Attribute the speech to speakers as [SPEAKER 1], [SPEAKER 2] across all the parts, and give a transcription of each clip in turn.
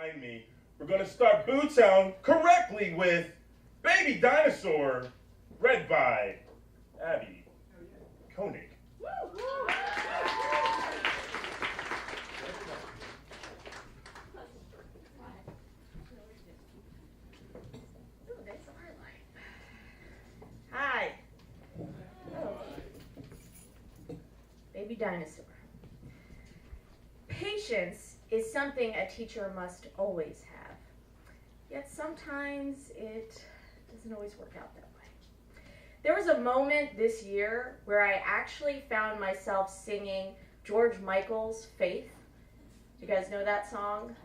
[SPEAKER 1] behind me, we're going to start Boo Town correctly with Baby Dinosaur, read by Abby Koenig.
[SPEAKER 2] Hi. Oh. Baby Dinosaur. Patience is something a teacher must always have. Yet sometimes it doesn't always work out that way. There was a moment this year where I actually found myself singing George Michael's Faith. Do you guys know that song?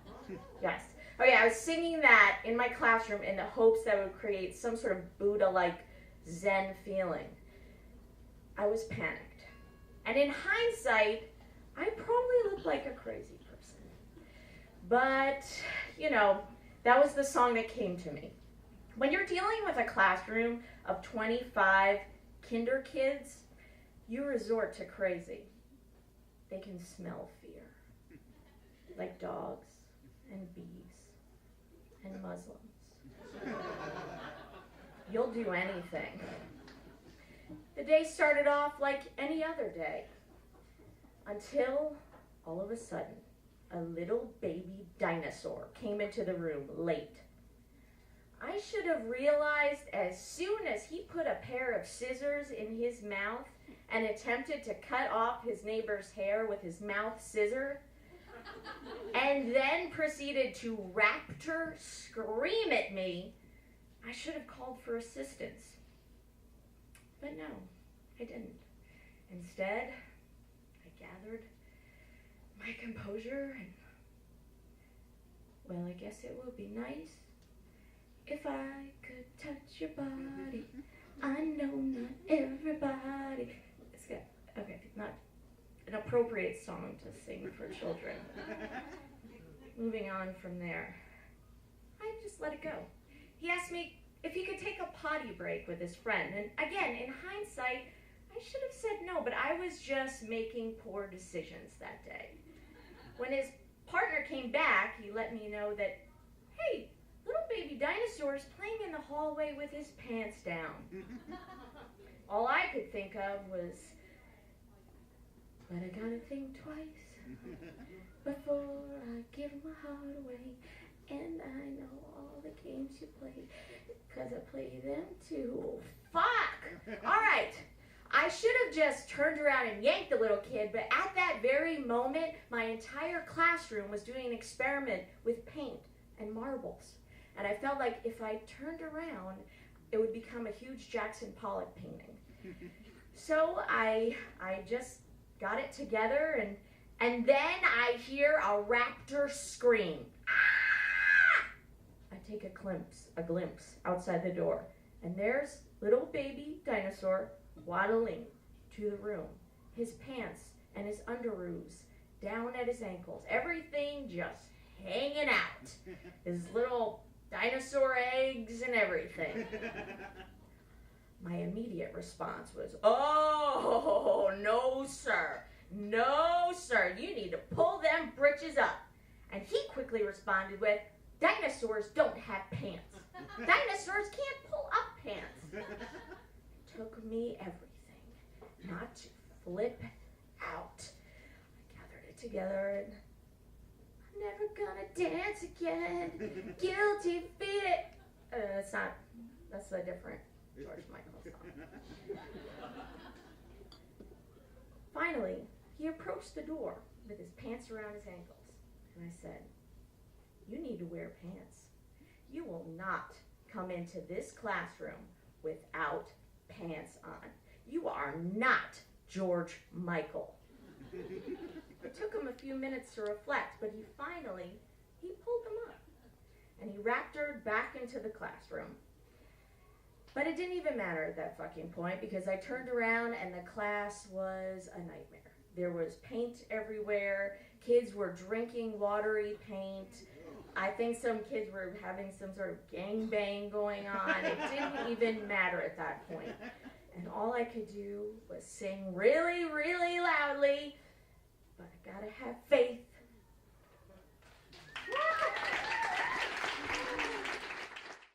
[SPEAKER 2] Yes. Oh yeah, I was singing that in my classroom in the hopes that it would create some sort of Buddha-like Zen feeling. I was panicked. And in hindsight, I probably looked like a crazy person. But, that was the song that came to me. When you're dealing with a classroom of 25 kinder kids, you resort to crazy. They can smell fear, like dogs and bees and Muslims. You'll do anything. The day started off like any other day, until all of a sudden, a little baby dinosaur came into the room late. I should have realized as soon as he put a pair of scissors in his mouth and attempted to cut off his neighbor's hair with his mouth scissor, and then proceeded to raptor scream at me, I should have called for assistance. But no, I didn't. Instead, I gathered my composure and, well, I guess it would be nice if I could touch your body. I know not everybody. It's good. Okay, not an appropriate song to sing for children. Moving on from there, I just let it go. He asked me if he could take a potty break with his friend. And again, in hindsight, I should have said no, but I was just making poor decisions that day. When his partner came back, he let me know that, hey, little baby dinosaur's playing in the hallway with his pants down. All I could think of was, but I gotta think twice before I give my heart away. And I know all the games you play, because I play them too. Fuck! All right. I should have just turned around and yanked the little kid, but at that very moment, my entire classroom was doing an experiment with paint and marbles. And I felt like if I turned around, it would become a huge Jackson Pollock painting. So I just got it together, and then I hear a raptor scream. I take a glimpse outside the door, and there's little baby dinosaur waddling to the room, his pants and his underoos down at his ankles, everything just hanging out, his little dinosaur eggs and everything. My immediate response was, oh, no sir, you need to pull them britches up. And he quickly responded with, dinosaurs don't have pants. Dinosaurs can't pull up pants. It took me everything not to flip out. I gathered it together and I'm never gonna dance again. Guilty feet. That's a different George Michael song. Finally, he approached the door with his pants around his ankles. And I said, you need to wear pants. You will not come into this classroom without pants on. You are not George Michael. It took him a few minutes to reflect, but he pulled them up. And he raptored back into the classroom. But it didn't even matter at that fucking point, because I turned around and the class was a nightmare. There was paint everywhere. Kids were drinking watery paint. I think some kids were having some sort of gangbang going on. It didn't even matter at that point. And all I could do was sing really, really loudly, but I gotta have faith